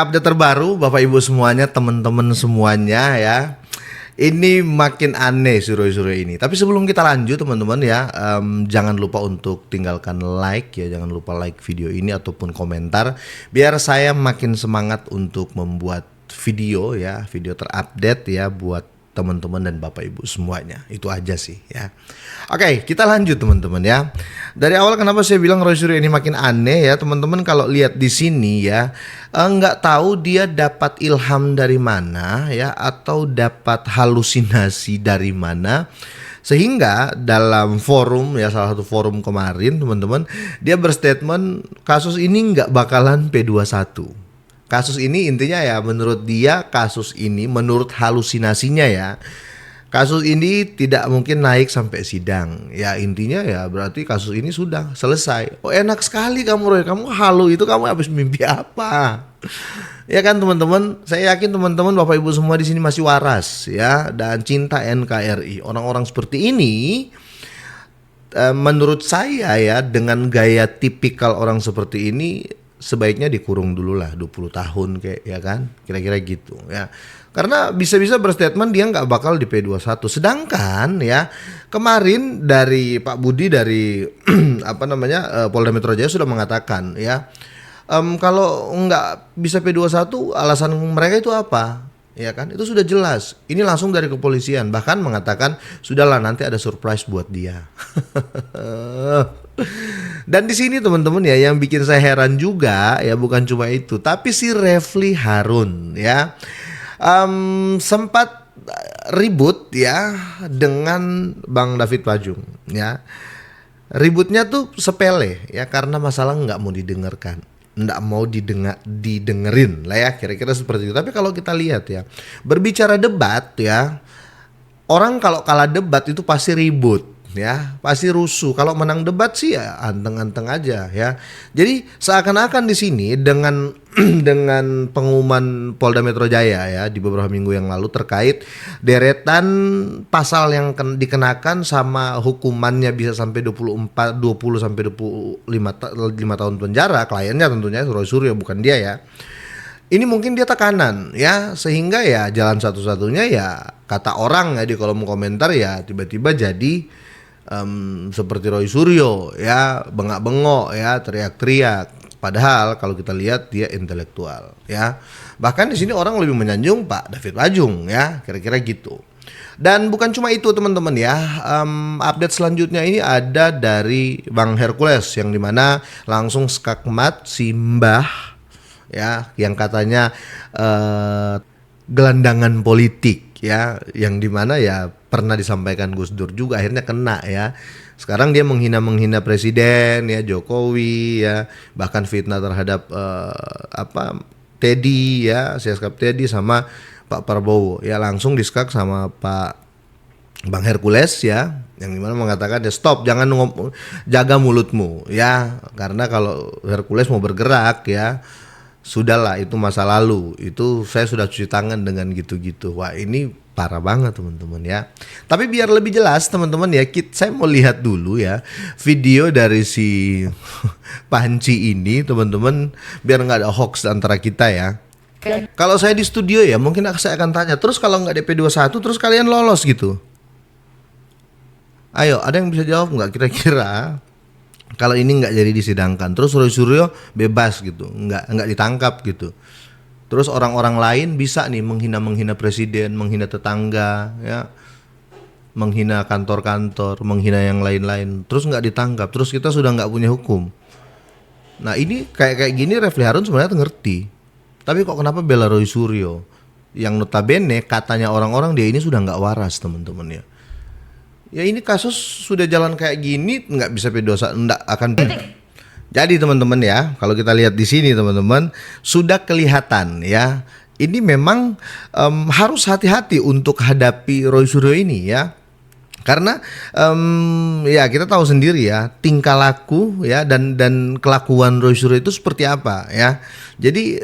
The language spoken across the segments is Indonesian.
update terbaru Bapak Ibu semuanya, teman-teman semuanya ya. Ini makin aneh suruh-suruh ini. Tapi sebelum kita lanjut teman-teman ya, jangan lupa untuk tinggalkan like ya, jangan lupa like video ini ataupun komentar biar saya makin semangat untuk membuat video ya, video terupdate ya buat teman-teman dan Bapak Ibu semuanya. Itu aja sih ya. Oke, kita lanjut teman-teman ya. Dari awal kenapa saya bilang Roy Suryo ini makin aneh ya, teman-teman kalau lihat di sini ya, nggak tahu dia dapat ilham dari mana ya, atau dapat halusinasi dari mana, sehingga dalam forum ya, salah satu forum kemarin teman-teman, dia berstatement kasus ini nggak bakalan P21. Kasus ini intinya ya, menurut dia kasus ini, menurut halusinasinya ya, kasus ini tidak mungkin naik sampai sidang. Ya intinya ya berarti kasus ini sudah selesai. Oh enak sekali kamu Roy, kamu halu itu kamu habis mimpi apa? Ya kan teman-teman, saya yakin teman-teman Bapak Ibu semua di sini masih waras ya dan cinta NKRI. Orang-orang seperti ini menurut saya ya, dengan gaya tipikal orang seperti ini sebaiknya dikurung dulu lah 20 tahun kayak ya kan, kira-kira gitu ya. Karena bisa-bisa berstatement dia nggak bakal di P21. Sedangkan ya kemarin dari Pak Budi dari Polda Metro Jaya sudah mengatakan ya, kalau nggak bisa P21 alasan mereka itu apa? Ya kan, itu sudah jelas. Ini langsung dari kepolisian, bahkan mengatakan sudahlah nanti ada surprise buat dia. Dan di sini teman-teman ya, yang bikin saya heran juga ya bukan cuma itu, tapi si Refly Harun ya sempat ribut ya dengan Bang David Pajung ya. Ributnya tuh sepele ya, karena masalah nggak mau didengarkan, nggak mau didengerin lah ya, kira-kira seperti itu. Tapi kalau kita lihat ya, berbicara debat ya, orang kalau kalah debat itu pasti ribut ya, pasti rusuh. Kalau menang debat sih ya anteng-anteng aja ya. Jadi seakan-akan di sini dengan dengan pengumuman Polda Metro Jaya ya di beberapa minggu yang lalu terkait deretan pasal yang dikenakan sama hukumannya bisa sampai 20 sampai 25 tahun penjara, kliennya tentunya Roy Suryo bukan dia ya. Ini mungkin dia tekanan ya, sehingga ya jalan satu-satunya ya kata orang ya di kolom komentar ya, tiba-tiba jadi seperti Roy Suryo ya, bengak-bengok ya, teriak-teriak. Padahal kalau kita lihat dia intelektual ya. Bahkan di sini orang lebih menyanjung Pak David Pajung ya, kira-kira gitu. Dan bukan cuma itu teman-teman ya, update selanjutnya ini ada dari Bang Hercules, yang dimana langsung skakmat si Mbah ya, yang katanya gelandangan politik ya, yang dimana ya pernah disampaikan Gus Dur juga, akhirnya kena ya. Sekarang dia menghina Presiden ya, Jokowi ya, bahkan fitnah terhadap Teddy ya, Siaskap Teddy sama Pak Prabowo ya, langsung diskak sama Pak Bang Hercules ya, yang dimana mengatakan ya stop, jangan jaga mulutmu ya, karena kalau Hercules mau bergerak ya sudahlah, itu masa lalu, itu saya sudah cuci tangan dengan gitu-gitu. Wah ini parah banget teman-teman ya. Tapi biar lebih jelas teman-teman ya, saya mau lihat dulu ya video dari si Panci ini teman-teman, biar nggak ada hoax antara kita ya. Kalau saya di studio ya mungkin saya akan tanya, terus kalau nggak DP21 terus kalian lolos gitu? Ayo, ada yang bisa jawab nggak kira-kira? Kalau ini nggak jadi disidangkan, terus Roy Suryo bebas gitu, nggak ditangkap gitu. Terus orang-orang lain bisa nih menghina presiden, menghina tetangga, ya, menghina kantor-kantor, menghina yang lain-lain. Terus nggak ditangkap, terus kita sudah nggak punya hukum. Nah ini kayak gini Refly Harun sebenarnya ngerti, tapi kok kenapa bela Roy Suryo, yang notabene katanya orang-orang dia ini sudah nggak waras teman-teman ya. Ya ini kasus sudah jalan kayak gini, nggak bisa P21, nggak akan. Jadi teman-teman ya, kalau kita lihat di sini teman-teman sudah kelihatan ya, ini memang harus hati-hati untuk hadapi Roy Suryo ini ya, karena ya kita tahu sendiri ya tingkah laku ya dan kelakuan Roy Suryo itu seperti apa ya. Jadi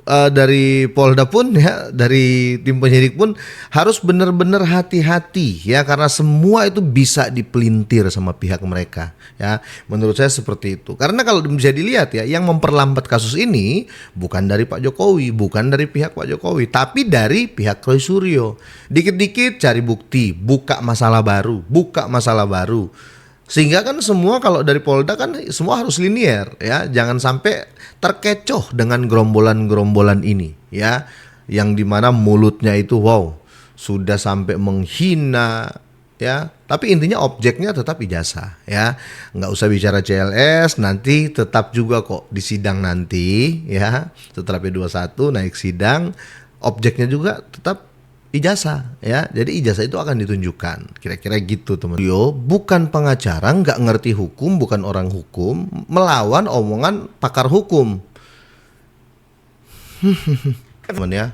dari Polda pun ya, dari tim penyidik pun harus benar-benar hati-hati ya, karena semua itu bisa dipelintir sama pihak mereka ya. Menurut saya seperti itu. Karena kalau bisa dilihat ya, yang memperlambat kasus ini bukan dari Pak Jokowi, bukan dari pihak Pak Jokowi, tapi dari pihak Roy Suryo. Dikit-dikit cari bukti, buka masalah baru, sehingga kan semua kalau dari Polda kan semua harus linier ya, jangan sampai terkecoh dengan gerombolan-gerombolan ini ya, yang dimana mulutnya itu wow sudah sampai menghina ya, tapi intinya objeknya tetap ijazah ya, nggak usah bicara CLS, nanti tetap juga kok di sidang nanti ya, setelah P21 naik sidang objeknya juga tetap ijazah ya, jadi ijazah itu akan ditunjukkan, kira-kira gitu teman. Yo bukan pengacara, nggak ngerti hukum, bukan orang hukum, melawan omongan pakar hukum, teman ya.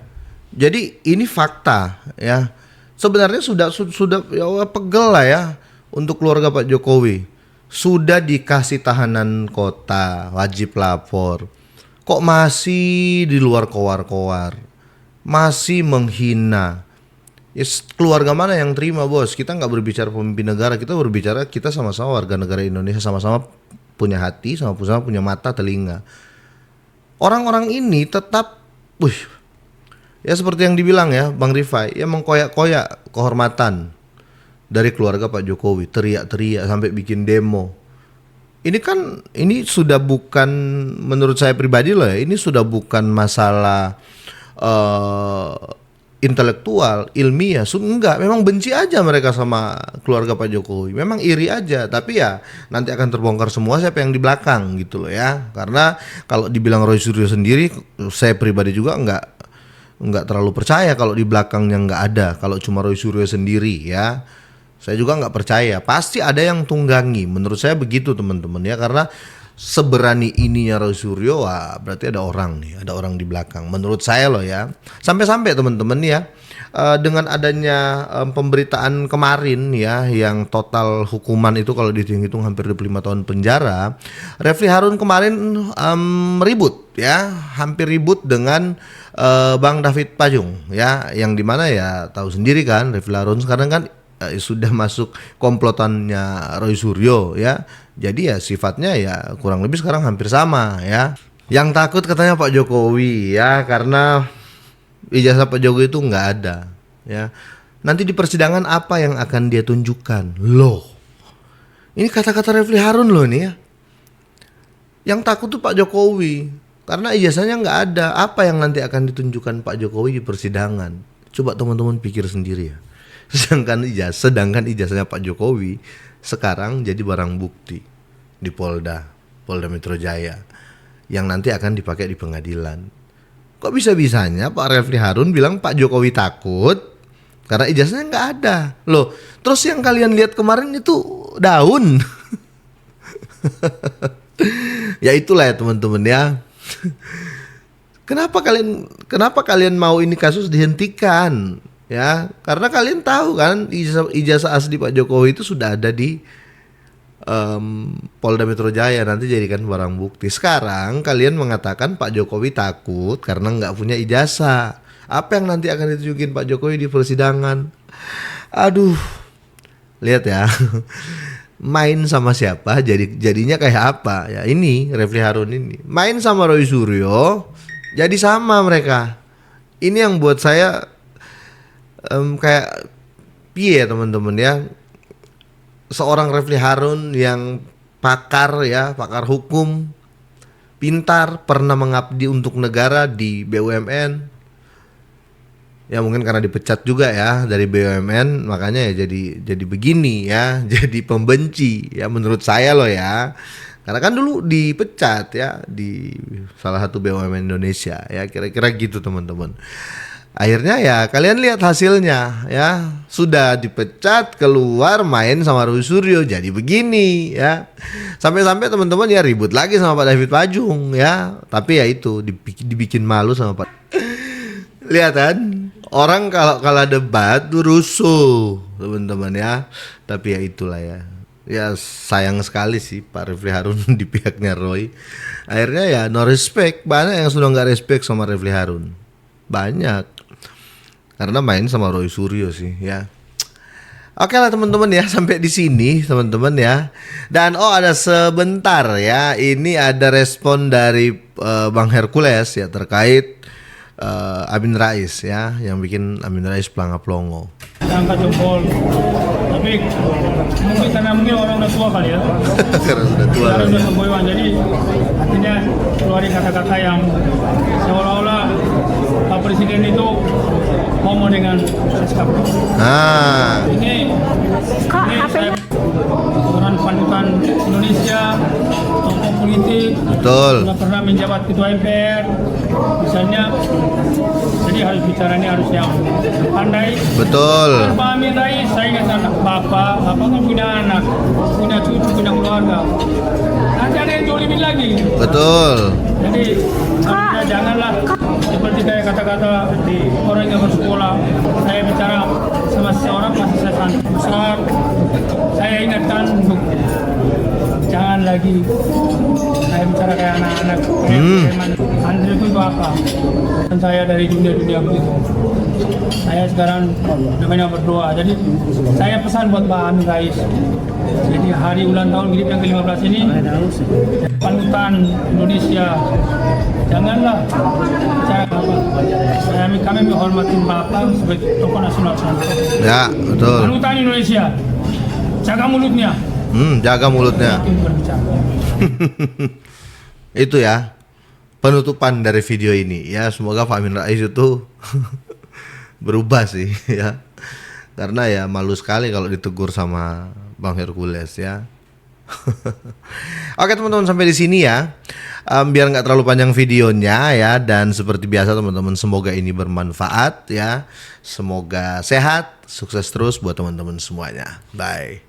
Jadi ini fakta ya. Sebenarnya sudah ya pegel lah ya untuk keluarga Pak Jokowi. Sudah dikasih tahanan kota, wajib lapor, kok masih di luar kowar-kowar, masih menghina. Yes, keluarga mana yang terima bos? Kita nggak berbicara pemimpin negara, kita berbicara kita sama-sama warga negara Indonesia, sama-sama punya hati, sama-sama punya mata, telinga. Orang-orang ini tetap, ya seperti yang dibilang ya Bang Rifai, ya mengkoyak-koyak kehormatan dari keluarga Pak Jokowi, teriak-teriak sampai bikin demo. Ini sudah bukan, menurut saya pribadi loh ya, ini sudah bukan masalah intelektual, ilmiah, enggak, memang benci aja mereka sama keluarga Pak Jokowi, memang iri aja, tapi ya nanti akan terbongkar semua siapa yang di belakang gitu loh ya, karena kalau dibilang Roy Suryo sendiri, saya pribadi juga enggak terlalu percaya kalau di belakangnya enggak ada, kalau cuma Roy Suryo sendiri ya, saya juga enggak percaya, pasti ada yang tunggangi, menurut saya begitu teman-teman ya, karena seberani ininya Roy Suryo, wah berarti ada orang nih, ada orang di belakang. Menurut saya loh ya. Sampai-sampai teman-teman ya, dengan adanya pemberitaan kemarin ya, yang total hukuman itu kalau dihitung-hitung hampir 25 tahun penjara. Refli Harun kemarin ribut ya, hampir ribut dengan Bang David Pajung ya, yang dimana ya tahu sendiri kan, Refli Harun sekarang kan sudah masuk komplotannya Roy Suryo ya. Jadi ya sifatnya ya kurang lebih sekarang hampir sama ya. Yang takut katanya Pak Jokowi ya, karena ijazah Pak Jokowi itu nggak ada ya. Nanti di persidangan apa yang akan dia tunjukkan? Loh, ini kata-kata Refli Harun loh nih ya. Yang takut tuh Pak Jokowi, karena ijazahnya nggak ada. Apa yang nanti akan ditunjukkan Pak Jokowi di persidangan? Coba teman-teman pikir sendiri ya. Sedangkan ijazahnya Pak Jokowi sekarang jadi barang bukti di Polda Metro Jaya yang nanti akan dipakai di pengadilan. Kok bisa-bisanya Pak Refli Harun bilang Pak Jokowi takut karena ijazahnya nggak ada. Loh, terus yang kalian lihat kemarin itu daun. Ya itulah ya teman-teman ya. Kenapa kalian mau ini kasus dihentikan? Ya, karena kalian tahu kan ijazah asli Pak Jokowi itu sudah ada di Polda Metro Jaya, nanti jadikan barang bukti. Sekarang kalian mengatakan Pak Jokowi takut karena nggak punya ijazah. Apa yang nanti akan ditunjukin Pak Jokowi di persidangan? Aduh, lihat ya, main sama siapa jadinya kayak apa ya. Ini Refli Harun ini main sama Roy Suryo, jadi sama mereka. Ini yang buat saya kayak piye teman-teman ya, seorang Refli Harun yang pakar hukum, pintar, pernah mengabdi untuk negara di BUMN ya, mungkin karena dipecat juga ya dari BUMN, makanya ya jadi begini ya, jadi pembenci ya menurut saya loh ya, karena kan dulu dipecat ya di salah satu BUMN Indonesia ya, kira-kira gitu teman-teman. Akhirnya ya kalian lihat hasilnya ya, sudah dipecat, keluar main sama Roy Suryo, jadi begini ya. Sampai-sampai teman-teman ya ribut lagi sama Pak David Pajung ya, tapi ya itu dibikin malu sama Pak. Lihat kan, orang kalau debat tuh rusuh teman-teman ya, tapi ya itulah ya. Ya sayang sekali sih Pak Refli Harun di pihaknya Roy. Akhirnya ya no respect. Banyak yang sudah nggak respect sama Refli Harun. Banyak. Karena main sama Roy Suryo sih ya. Oke lah teman-teman ya, sampai di sini teman-teman ya. Dan ada sebentar ya, ini ada respon dari Bang Hercules ya terkait Amin Rais ya, yang bikin Amin Rais pelanga-pelongo. Angkat jempol, tapi mungkin karena orang udah tua kali ya. Karena sudah tua. Karena Kan, udah ya. semboyan, jadi artinya keluarin kata-kata yang seolah-olah Pak Presiden itu homo dengan seskap. Ini saya orang panutan Indonesia, tokoh politik, Betul. sudah pernah menjabat ketua MPR, misalnya. Jadi harus bicaranya harus yang pandai. Betul. Pak Amin Rais, saya ingat anak bapak kan punya anak, punya cucu, punya keluarga. Nanti ada yang jolimin lagi. Betul. Jadi janganlah seperti kayak kata-kata di orang yang bersekolah. Saya bicara sama seseorang masih saya santri besar. Saya ingatkan untuk jangan lagi saya bicara kayak anak-anak. Andre itu apa? Dan saya dari dunia begitu. Saya sekarang namanya berdoa. Jadi saya pesan buat Pak Amin Rais. Jadi hari ulang tahun GIRIP yang ke-15 ini panutan Indonesia. Janganlah cara apa. Kami menghormati Bapak sebagai tokoh nasional. Ya, betul. Panutan Indonesia. Jaga mulutnya. Jaga mulutnya. Itu ya penutupan dari video ini ya. Semoga Pak Amin Rais itu berubah sih ya. Karena ya malu sekali kalau ditegur sama Bang Hercules ya. Oke teman-teman, sampai di sini ya. Biar nggak terlalu panjang videonya ya, dan seperti biasa teman-teman, semoga ini bermanfaat ya. Semoga sehat, sukses terus buat teman-teman semuanya. Bye.